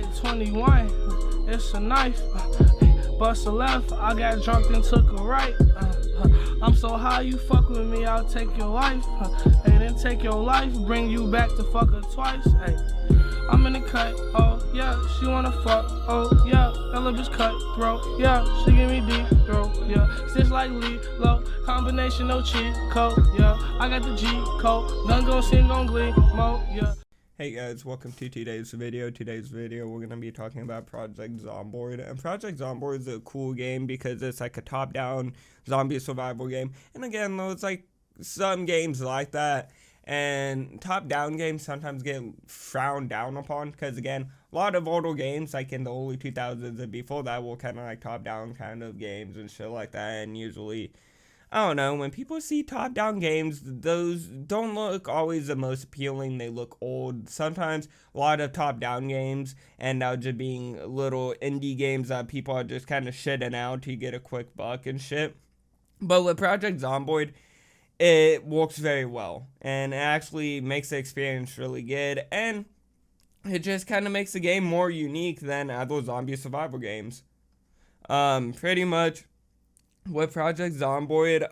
like 21, it's a knife. Bust a left, I got drunk and took a right. I'm so high, you fuck with me, I'll take your life. And then take your life, bring you back to fuck her twice. Ay. I'm in the cut, oh yeah, she wanna fuck, oh yeah, that little bitch cut throat, yeah, she give me deep throat, yeah, stitch like Lilo, combination no cheat code, yeah, I got the G code, gun gon' sing on glee mode, yeah. Hey guys, welcome to today's video. Today's video we're going to be talking about Project Zomboid. And Project Zomboid is a cool game because it's like a top-down zombie survival game. And again, there's like some games like that. And top-down games sometimes get frowned down upon because again, a lot of older games like in the early 2000s and before that were kind of like top-down kind of games and shit like that. And usually, I don't know, when people see top-down games, those don't look always the most appealing. They look old. Sometimes a lot of top-down games end up just being little indie games that people are just kind of shitting out to get a quick buck and shit. But with Project Zomboid, it works very well. And it actually makes the experience really good. And it just kind of makes the game more unique than other zombie survival games. Pretty much with Project Zomboid,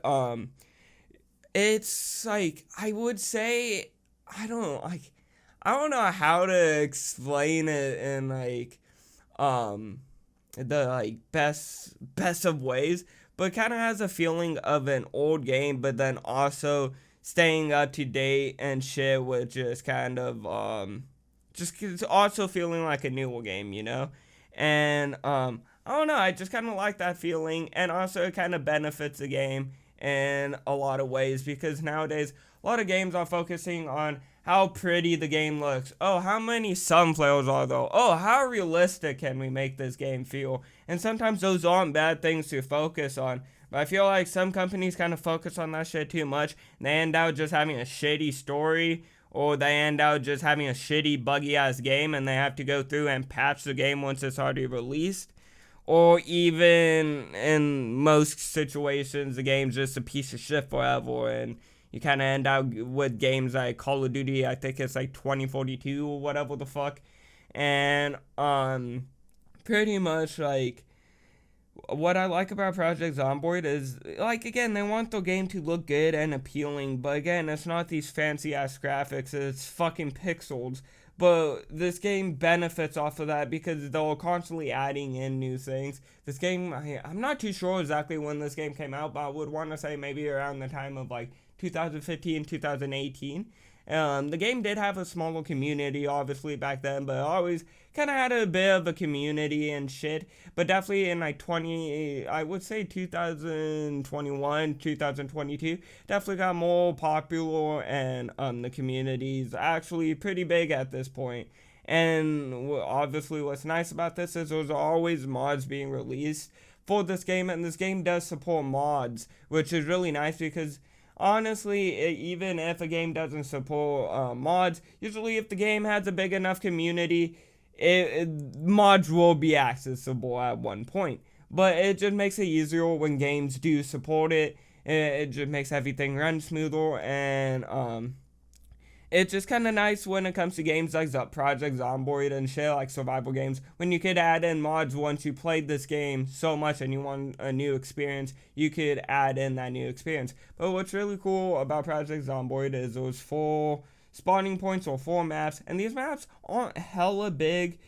it's like, I would say, I don't know how to explain it in like the like best of ways, but it kind of has a feeling of an old game, but then also staying up to date and shit, which is kind of just it's also feeling like a newer game, you know. And I don't know, I just kind of like that feeling, and also it kind of benefits the game in a lot of ways, because nowadays, a lot of games are focusing on how pretty the game looks. Oh, how many sunflowers are there? Oh, how realistic can we make this game feel? And sometimes those aren't bad things to focus on, but I feel like some companies kind of focus on that shit too much, and they end up just having a shitty story, or they end up just having a shitty, buggy-ass game, and they have to go through and patch the game once it's already released. Or even in most situations, the game's just a piece of shit forever, and you kind of end up with games like Call of Duty, I think it's like 2042 or whatever the fuck. And pretty much like what I like about Project Zomboid is, like, again, they want the game to look good and appealing, but again, it's not these fancy ass graphics, it's fucking pixels. But this game benefits off of that because they're constantly adding in new things. This game, I'm not too sure exactly when this game came out, but I would want to say maybe around the time of like 2015, 2018. The game did have a smaller community, obviously, back then, but it always kind of had a bit of a community and shit. But definitely in like I would say 2021, 2022, definitely got more popular, and the community's actually pretty big at this point. And obviously what's nice about this is there's always mods being released for this game, and this game does support mods, which is really nice because honestly, even if a game doesn't support mods, usually if the game has a big enough community, mods will be accessible at one point. But it just makes it easier when games do support it. It just makes everything run smoother, and it's just kind of nice when it comes to games like Project Zomboid and shit, like survival games, when you could add in mods once you played this game so much and you want a new experience, you could add in that new experience. But what's really cool about Project Zomboid is those 4 spawning points or 4 maps, and these maps aren't hella big,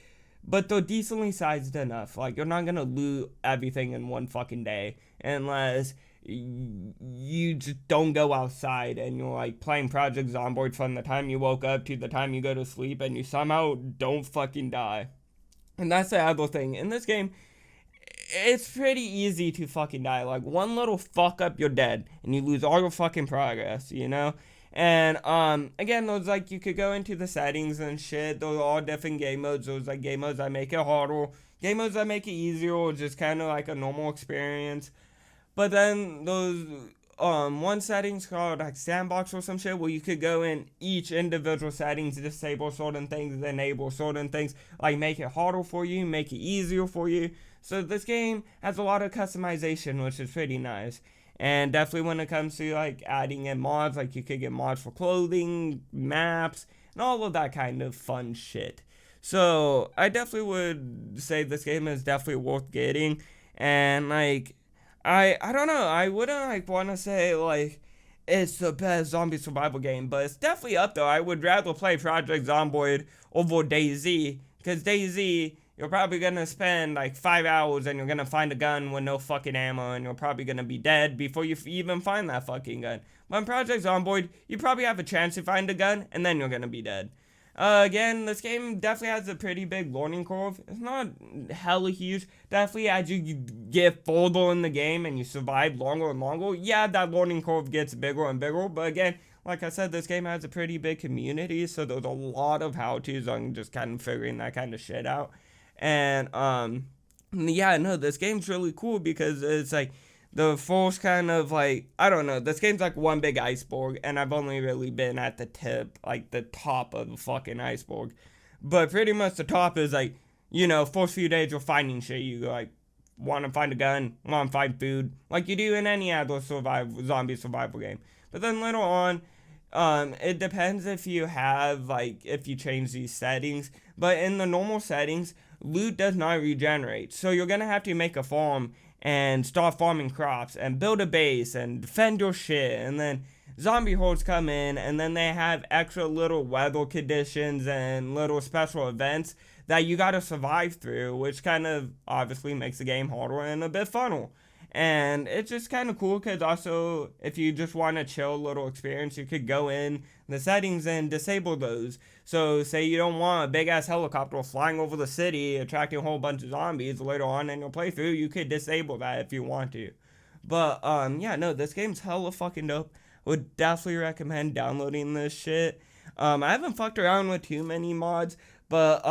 but they're decently sized enough. Like, you're not gonna loot everything in one fucking day unless you just don't go outside and you're like playing Project Zomboid from the time you woke up to the time you go to sleep, and you somehow don't fucking die. And that's the other thing. In this game, it's pretty easy to fucking die. Like, one little fuck up, you're dead, and you lose all your fucking progress, you know? And again, those, like, you could go into the settings and shit. Those are all different game modes. Those like game modes that make it harder, game modes that make it easier, or just kind of like a normal experience. But then those one settings called like sandbox or some shit, where you could go in each individual settings, disable certain things, enable certain things, like make it harder for you, make it easier for you. So this game has a lot of customization, which is pretty nice. And definitely when it comes to like adding in mods, like you could get mods for clothing, maps, and all of that kind of fun shit. So I definitely would say this game is definitely worth getting. And like, I don't know, I wouldn't like want to say like it's the best zombie survival game, but it's definitely up there. I would rather play Project Zomboid over DayZ, because DayZ, you're probably gonna spend like 5 hours and you're gonna find a gun with no fucking ammo, and you're probably gonna be dead before you even find that fucking gun. But in Project Zomboid, you probably have a chance to find a gun, and then you're gonna be dead. Again, this game definitely has a pretty big learning curve. It's not hella huge. Definitely, as you get further in the game and you survive longer and longer, yeah, that learning curve gets bigger and bigger. But again, like I said, this game has a pretty big community, so there's a lot of how-tos on just kind of figuring that kind of shit out. And, yeah, no, this game's really cool because it's like the first kind of like, I don't know, this game's like one big iceberg, and I've only really been at the tip, like the top of the fucking iceberg. But pretty much the top is like, you know, first few days you're finding shit. You like want to find a gun, want to find food, like you do in any other zombie survival game. But then later on, it depends if you have like, if you change these settings. But in the normal settings, loot does not regenerate, so you're gonna have to make a farm and start farming crops and build a base and defend your shit, and then zombie hordes come in, and then they have extra little weather conditions and little special events that you gotta survive through, which kind of obviously makes the game harder and a bit funner. And it's just kind of cool because also, if you just want a chill little experience, you could go in the settings and disable those. So say you don't want a big ass helicopter flying over the city attracting a whole bunch of zombies later on in your playthrough, you could disable that if you want to. But yeah, no, this game's hella fucking dope. Would definitely recommend downloading this shit. I haven't fucked around with too many mods, but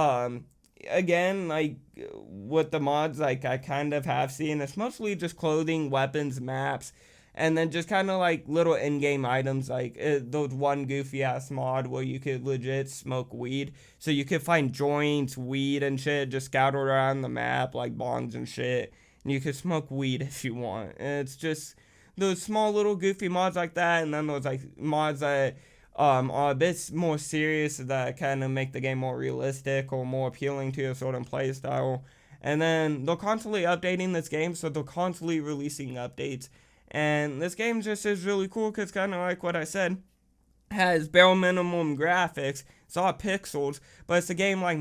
again, like with the mods, like I kind of have seen, it's mostly just clothing, weapons, maps, and then just kind of like little in-game items. Like those one goofy ass mod where you could legit smoke weed, so you could find joints, weed and shit just scattered around the map, like bongs and shit, and you could smoke weed if you want. And it's just those small little goofy mods like that. And then those like mods that are a bit more serious, that kind of make the game more realistic or more appealing to a certain play style. And then they're constantly updating this game, so they're constantly releasing updates. And this game just is really cool because, kind of like what I said, has bare minimum graphics. It's all pixels, but it's a game like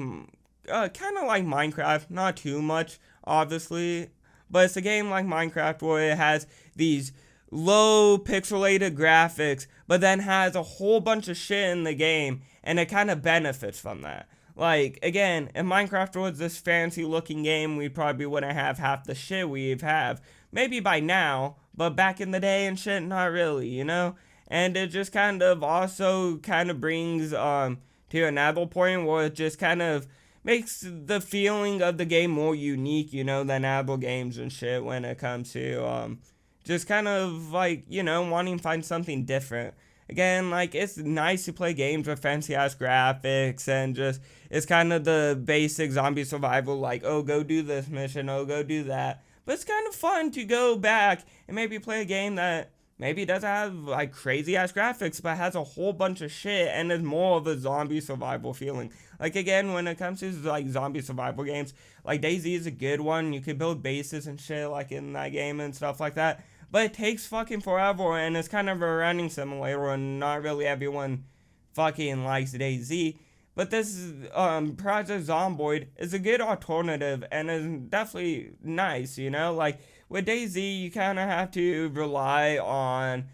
kind of like Minecraft, not too much obviously, but it's a game like Minecraft where it has these low pixelated graphics, but then has a whole bunch of shit in the game, and it kind of benefits from that. Like, again, if Minecraft was this fancy looking game, we probably wouldn't have half the shit we have. Maybe by now, but back in the day and shit, not really, you know? And it just kind of also kind of brings to another point where it just kind of makes the feeling of the game more unique, you know, than other games and shit when it comes to just kind of like, you know, wanting to find something different. Again, like, it's nice to play games with fancy ass graphics and just, it's kind of the basic zombie survival, like, oh, go do this mission, oh, go do that. But it's kind of fun to go back and maybe play a game that maybe doesn't have like crazy ass graphics, but has a whole bunch of shit and is more of a zombie survival feeling. Like, again, when it comes to like zombie survival games, like DayZ is a good one. You can build bases and shit like in that game and stuff like that. But it takes fucking forever, and it's kind of a running simulator, and not really everyone fucking likes DayZ. But this Project Zomboid is a good alternative, and is definitely nice, you know? Like, with DayZ, you kind of have to rely on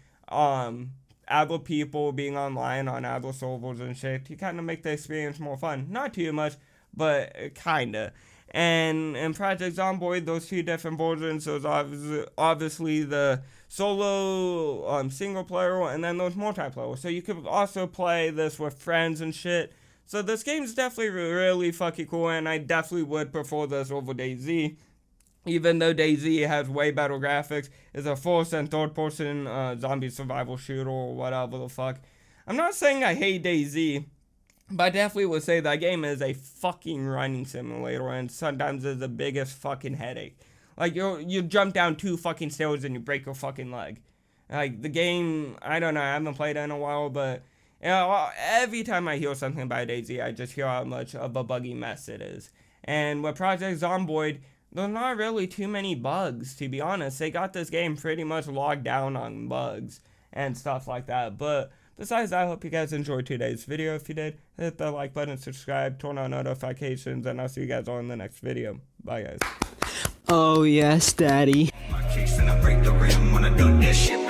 other people being online on other servers and shit to kind of make the experience more fun. Not too much, but kinda. And in Project Zomboid, those two different versions, there's obviously the solo single player, and then there's multiplayer. So you could also play this with friends and shit. So this game's definitely really fucking cool, and I definitely would prefer this over DayZ. Even though DayZ has way better graphics, it's a first and third person zombie survival shooter or whatever the fuck. I'm not saying I hate DayZ, but I definitely would say that game is a fucking running simulator, and sometimes is the biggest fucking headache. Like, you jump down 2 fucking stairs and you break your fucking leg. Like, the game, I don't know, I haven't played it in a while, but You know, every time I hear something about DayZ, I just hear how much of a buggy mess it is. And with Project Zomboid, there's not really too many bugs, to be honest. They got this game pretty much logged down on bugs and stuff like that. But besides that, I hope you guys enjoyed today's video. If you did, hit the like button, subscribe, turn on notifications, and I'll see you guys all in the next video. Bye, guys. Oh yes, Daddy. My kicks and I break the rim when I do that shit.